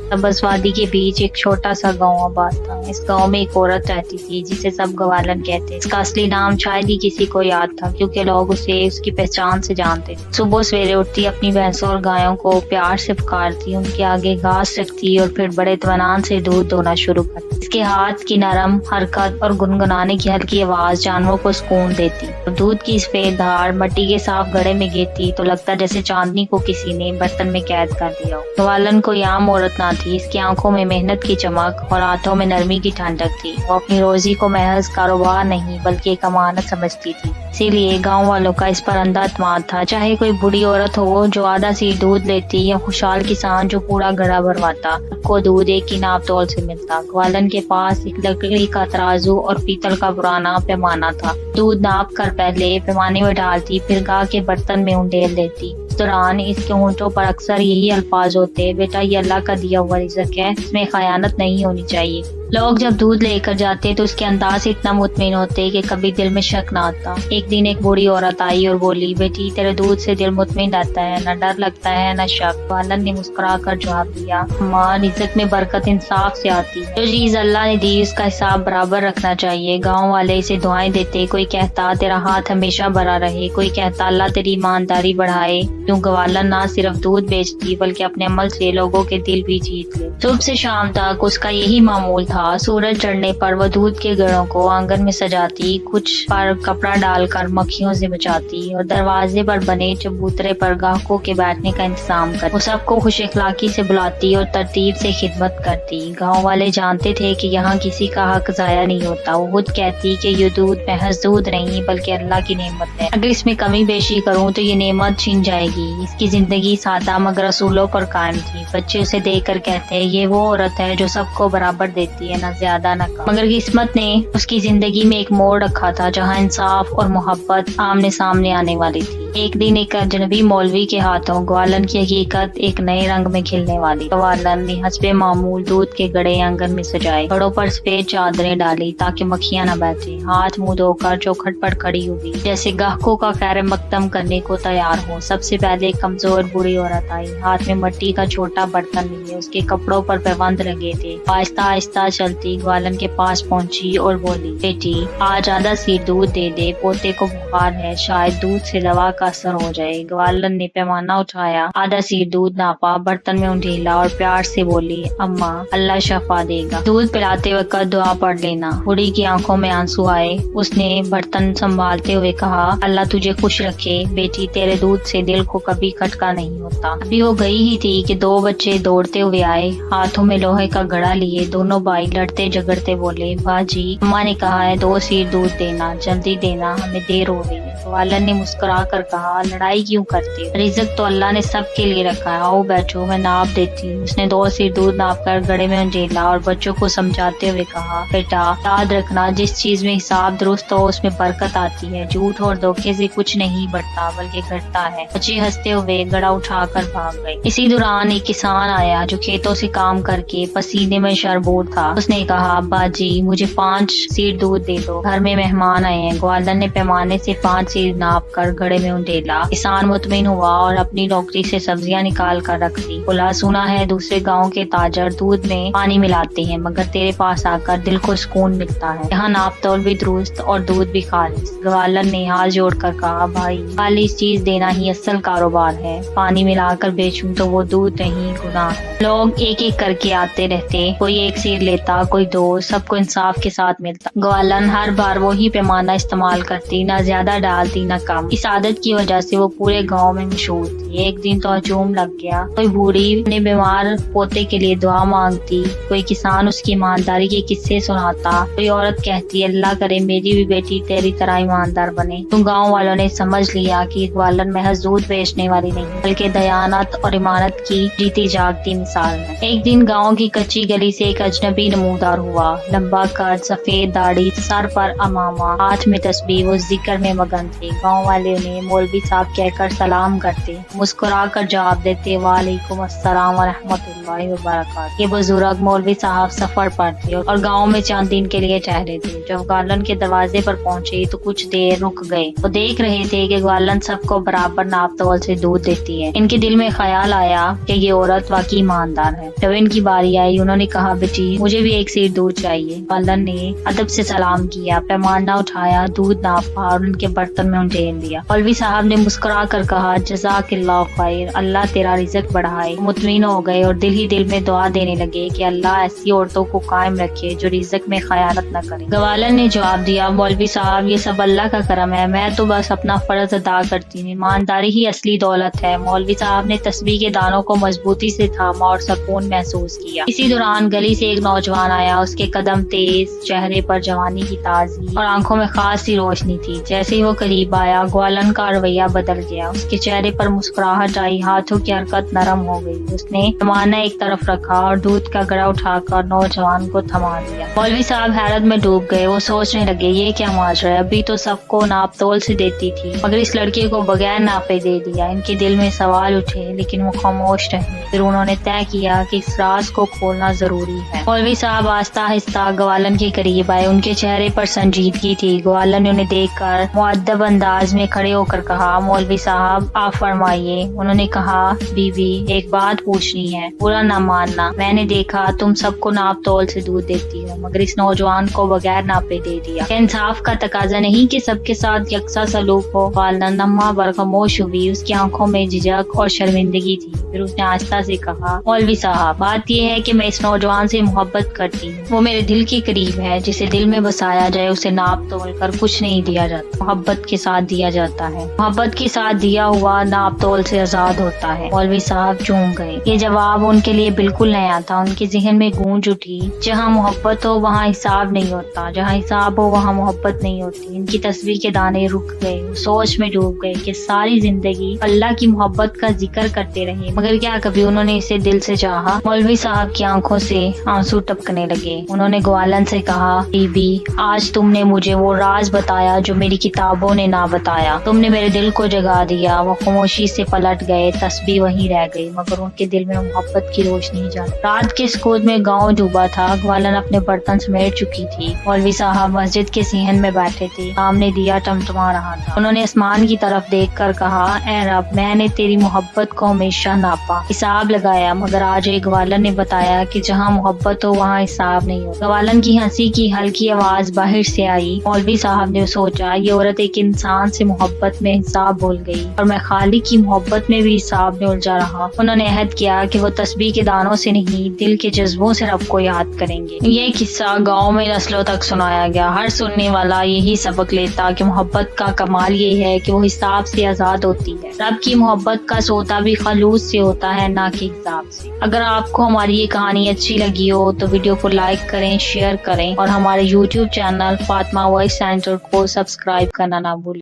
तबस वादी के बीच एक छोटा सा गांव आबाद था। इस गांव में एक औरत रहती थी जिसे सब गवालन कहते। इसका असली नाम शायद ही किसी को याद था, क्योंकि लोग उसे उसकी पहचान से जानते थे। सुबह सवेरे उठती, अपनी भैंसों और गायों को प्यार से पुकारती, उनके आगे घास रखती और फिर बड़े इत्मीनान से दूध दोना शुरू करती। इसके हाथ की नरम हरकत और गुनगुनाने की हल्की आवाज जानवरों को सुकून देती। दूध की सफेद धार मट्टी के साफ घड़े में गिरती तो लगता जैसे चांदनी को किसी ने बर्तन में कैद कर दिया हो। गवालन कोई आम औरत ना थी। इसकी आंखों में मेहनत की चमक और हाथों में नरमी की ठंडक थी। वो अपनी रोजी को महज कारोबार नहीं बल्कि एक अमानत समझती थी। इसीलिए गांव वालों का इस पर अंधा एतमाद था। चाहे कोई बूढ़ी औरत हो जो आधा सीर दूध लेती या खुशहाल किसान जो पूरा घड़ा भरवाता, सबको दूध एक ही नाप तोल से मिलता। ग्वालन के पास एक लकड़ी का तराजू और पीतल का पुराना पैमाना था। दूध नाप कर पहले पैमाने में डालती, फिर गाय के बर्तन में उंडेल देती। इस दौरान इसके होंठों पर अक्सर यही अल्फाज होते, बेटा ये अल्लाह का दिया हुआ रिज़्क है, इसमें खयानत नहीं होनी चाहिए। लोग जब दूध लेकर जाते तो उसके अंदाज से इतना मुतमिन होते कि कभी दिल में शक ना आता। एक दिन एक बूढ़ी औरत आई और बोली, बेटी तेरे दूध से दिल मुतमिन रहता है, न डर लगता है न शक। वालन ने मुस्कुरा कर जवाब दिया, माँ रिज़्क में बरकत इंसाफ से आती है। जो चीज अल्लाह ने दी उसका हिसाब बराबर रखना चाहिए। गाँव वाले इसे दुआएं देते, कोई कहता तेरा हाथ हमेशा भरा रहे, कोई कहता अल्लाह तेरी ईमानदारी बढ़ाए। क्यों गवालन ना सिर्फ दूध बेचती बल्कि अपने अमल से लोगों के दिल भी जीत ले। सुबह से शाम तक उसका यही मामूल था। सूरज चढ़ने पर वह दूध के घड़ों को आंगन में सजाती, कुछ पर कपड़ा डालकर मक्खियों से बचाती और दरवाजे पर बने चबूतरे पर ग्राहकों के बैठने का इंतजाम कर। वो सबको खुश इखलाकी से बुलाती और तरतीब से खिदमत करती। गांव वाले जानते थे कि यहाँ किसी का हक जाया नहीं होता। वो खुद कहती कि ये दूध महज दूध नहीं बल्कि अल्लाह की नेमत है। अगर इसमें कमी बेशी करूँ तो ये नेमत छिन जाएगी। इसकी जिंदगी सादा मगर असूलों पर कायम थी। बच्चे उसे देख कर कहते ये वो औरत है जो सबको बराबर देती है, न ज्यादा न कम। मगर किस्मत ने उसकी जिंदगी में एक मोड़ रखा था जहाँ इंसाफ और मोहब्बत आमने सामने आने वाली थी। एक दिन एक अजनबी मौलवी के हाथों ग्वालन की हकीकत एक नए रंग में खिलने वाली। ग्वालन ने हस्बे मामूल दूध के गड़े आंगन में सजाए, घड़ों पर सफेद चादरें डाली ताकि मक्खियां न बैठे। हाथ मुंह धोकर चौखट पर खड़ी हुई जैसे ग्राहकों का खैर मकदम करने को तैयार हो। सबसे पहले एक कमजोर बूढ़ी औरत आई, हाथ में मिट्टी का छोटा बर्तन लिए। उसके कपड़ों पर पैबंद लगे थे। आहिस्ता आहिस्ता चलती ग्वालन के पास पहुंची और बोली, बेटी आज आधा सीर दूध दे दे, पोते को बुखार है, शायद दूध से दवा का असर हो जाए। ग्वालन ने पैमाना उठाया, आधा सीर दूध नापा, बर्तन में उंडेला और प्यार से बोली, अम्मा अल्लाह शफा देगा, दूध पिलाते वक्त दुआ पढ़ लेना। बूढ़ी की आंखों में आंसू आए। उसने बर्तन संभालते हुए कहा, अल्लाह तुझे खुश रखे बेटी, तेरे दूध से दिल को कभी खटका नहीं होता। अभी वो गई ही थी कि दो बच्चे दौड़ते हुए आए, हाथों में लोहे का घड़ा लिए। दोनों भाई लड़ते झगड़ते बोले, बाजी अम्मा ने कहा है 2 सीर दूध देना, जल्दी देना, हमें देर हो रही है। ग्वालन ने मुस्कुरा कर कहा, लड़ाई क्यों करते हो, रिज़्क तो अल्लाह ने सबके लिए रखा है, आओ बैठो मैं नाप देती हूँ। उसने 2 सीर दूध नाप कर घड़े में उंडेला और बच्चों को समझाते हुए कहा, बेटा याद रखना जिस चीज में हिसाब दुरुस्त हो उसमें बरकत आती है। झूठ और धोखे से कुछ नहीं बढ़ता बल्कि घटता है। बच्चे हंसते हुए घड़ा उठाकर भाग गए। इसी दौरान एक किसान आया जो खेतों से काम करके पसीने में शरबूर था। उसने कहा, अब्बा जी मुझे 5 सीर दूध दे दो, घर में मेहमान आए हैं। ग्वालन ने पैमाने से 5 सीर नाप कर घड़े में उंडेला। किसान मुतमिन हुआ और अपनी नौकरी से सब्जियां निकाल कर रख दी। बोला, सुना है दूसरे गाँव के ताजर दूध में पानी मिलाते हैं, मगर तेरे पास आकर दिल को सुकून मिलता है। यहाँ नाप तौल भी दुरुस्त और दूध भी खालिस। ग्वालन ने हाथ जोड़कर कहा, भाई खालिस चीज देना ही असल कारोबार है, पानी मिलाकर बेचूं तो वो दूध नहीं गुनाह है। लोग एक एक करके आते रहते, कोई 1 सीर लेता, कोई 2, सबको इंसाफ के साथ मिलता। ग्वालन हर बार वो ही पैमाना इस्तेमाल करती, ना ज्यादा डालती ना कम। इस आदत की वजह से वो पूरे गाँव में मशहूर थी। एक दिन तो हजूम लग गया। कोई बूढ़ी अपने बीमार पोते के लिए दुआ मांगती, कोई किसान उसकी ईमानदारी के किस्से सुनाता, कोई औरत कहती, अल्लाह करे मेरी भी बेटी तेरी तरह ईमानदार बने। तो गाँव वालों ने समझ लिया कि ग्वालन महज दूध बेचने वाली नहीं बल्कि दयानत और इमानत की जीती जागती मिसाल है। एक दिन गाँव की कच्ची गली से एक अजनबी नमूदार हुआ। लंबा कद, सफेद दाढ़ी, सर पर अमामा, हाथ में तस्बीह, वो जिक्र में मगन مسلمان تھے۔ گاؤں والے انہیں مولوی صاحب کہہ کر سلام کرتے، مسکرا کر جواب دیتے وعلیکم السلام ورحمۃ اللہ وبرکاتہ۔ یہ بزرگ مولوی صاحب سفر پر تھے اور گاؤں میں چند دن کے لیے ٹھہرے تھے۔ جب گوالن کے دروازے پر پہنچے تو کچھ دیر رک گئے۔ وہ دیکھ رہے تھے کہ گوالن سب کو برابر ناپ تول سے دودھ دیتی ہے۔ ان کے دل میں خیال آیا کہ یہ عورت واقعی ایماندار ہے۔ جب ان کی باری آئی انہوں نے کہا بیٹی مجھے بھی ایک سیر دودھ چاہیے۔ گوالن نے ادب سے سلام کیا، پیمانہ اٹھایا، دودھ ناپا اور ان کے برتن میں انڈیل دیا۔ مولوی صاحب نے مسکرا کر کہا جزاک اللہ خیر، اللہ تیرا رزق بڑھائے۔ مطمئن ہو گئے اور دل ہی دل میں دعا دینے لگے کہ اللہ ایسی عورتوں کو قائم رکھے جو رزق میں خیانت نہ کرے۔ گوالن نے جواب دیا مولوی صاحب یہ سب اللہ کا کرم ہے، میں تو بس اپنا فرض ادا کرتی ہوں، ایمانداری ہی اصلی دولت ہے۔ مولوی صاحب نے تسبیح کے دانوں کو مضبوطی سے تھاما اور سکون محسوس کیا۔ اسی دوران گلی سے ایک نوجوان آیا، اس کے قدم تیز، چہرے پر جوانی کی تازگی اور آنکھوں میں خاص سی روشنی تھی۔ جیسے ہی وہ قریب آیا گوالن کا رویہ بدل گیا، اس کے چہرے پر مسکراہٹ آئی، ہاتھوں کی حرکت نرم ہو گئی۔ اس نے پیمانہ ایک طرف رکھا اور دودھ کا گڑا اٹھا کر نوجوان کو تھما دیا۔ مولوی صاحب حیرت میں ڈوب گئے، وہ سوچنے لگے یہ کیا ماجرا ہے، ابھی تو سب کو ناپ تول سے دیتی تھی مگر اس لڑکے کو بغیر ناپے دے دیا۔ ان کے دل میں سوال اٹھے لیکن وہ خاموش رہے۔ پھر انہوں نے طے کیا کہ اس راز کو کھولنا ضروری ہے۔ مولوی صاحب آہستہ آہستہ گوالن کے قریب آئے، ان کے چہرے پر سنجیدگی تھی۔ گوالن نے انہیں دیکھ کر مؤدب انداز میں کھڑے ہو کر کہا مولوی صاحب آپ فرمائیے۔ انہوں نے کہا بی بی ایک بات پوچھنی ہے، برا نہ ماننا، میں نے دیکھا تم سب کو ناپ تول سے دودھ دیتی ہو مگر اس نوجوان کو بغیر ناپے دے دیا، کیا انصاف کا تقاضا نہیں کہ سب کے ساتھ یکساں سلوک ہو؟ والدہ نما بر خاموش ہوئی، اس کی آنکھوں میں جھجک اور شرمندگی تھی۔ پھر اس نے آہستہ سے کہا مولوی صاحب بات یہ ہے کہ میں اس نوجوان سے محبت کرتی ہوں، وہ میرے دل کے قریب ہے، جسے دل میں بسایا جائے اسے ناپ تول کر کچھ نہیں دیا جاتا، محبت کے ساتھ دیا جاتا ہے، محبت کے ساتھ دیا ہوا ناپ تول سے آزاد ہوتا ہے۔ مولوی صاحب چونک گئے، یہ جواب ان کے لیے بالکل نیا تھا۔ ان کے ذہن میں گونج اٹھی جہاں محبت ہو وہاں حساب نہیں ہوتا، جہاں حساب ہو وہاں محبت نہیں ہوتی۔ ان کی تسبیح کے دانے رک گئے، وہ سوچ میں ڈوب گئے کہ ساری زندگی اللہ کی محبت کا ذکر کرتے رہے مگر کیا کبھی انہوں نے اسے دل سے چاہا؟ مولوی صاحب کی آنکھوں سے آنسو ٹپکنے لگے۔ انہوں نے گوالن سے کہا بی بی آج تم نے مجھے وہ راز بتایا جو میری کتابوں نے نہ بتایا، تم نے میرے دل کو جگا دیا۔ وہ خاموشی سے پلٹ گئے، تسبیح وہیں رہ گئی مگر ان کے دل میں محبت کی روشنی جل۔ رات کے سکوت میں گاؤں ڈوبا تھا، گوالن اپنے برتن سمیٹ چکی تھی۔ مولوی صاحب مسجد کے صحن میں بیٹھے تھے، سامنے دیا ٹمٹما رہا تھا۔ انہوں نے آسمان کی طرف دیکھ کر کہا اے رب میں نے تیری محبت کو ہمیشہ ناپا، حساب لگایا مگر آج ایک گوالن نے بتایا کہ جہاں محبت ہو وہاں حساب نہیں ہو۔ گوالن کی ہنسی کی ہلکی آواز باہر سے آئی۔ مولوی صاحب نے سوچا یہ عورت ایک انسان سے محبت میں حساب بھول گئی اور میں خالق کی محبت میں بھی حساب میں الجھا رہا۔ انہوں نے عہد کیا کہ وہ تسبیح کے دانوں سے نہیں دل کے جذبوں سے رب کو یاد کریں گے۔ یہ قصہ گاؤں میں نسلوں تک سنایا گیا، ہر سننے والا یہی سبق لیتا کہ محبت کا کمال یہ ہے کہ وہ حساب سے آزاد ہوتی ہے۔ رب کی محبت کا سوتا بھی خلوص سے ہوتا ہے نہ کہ حساب سے۔ اگر آپ کو ہماری یہ کہانی اچھی لگی ہو تو ویڈیو کو لائک کریں، شیئر کریں اور ہمارے YouTube channel Fatima voice centre کو سبسکرائب کرنا نہ بھولیں۔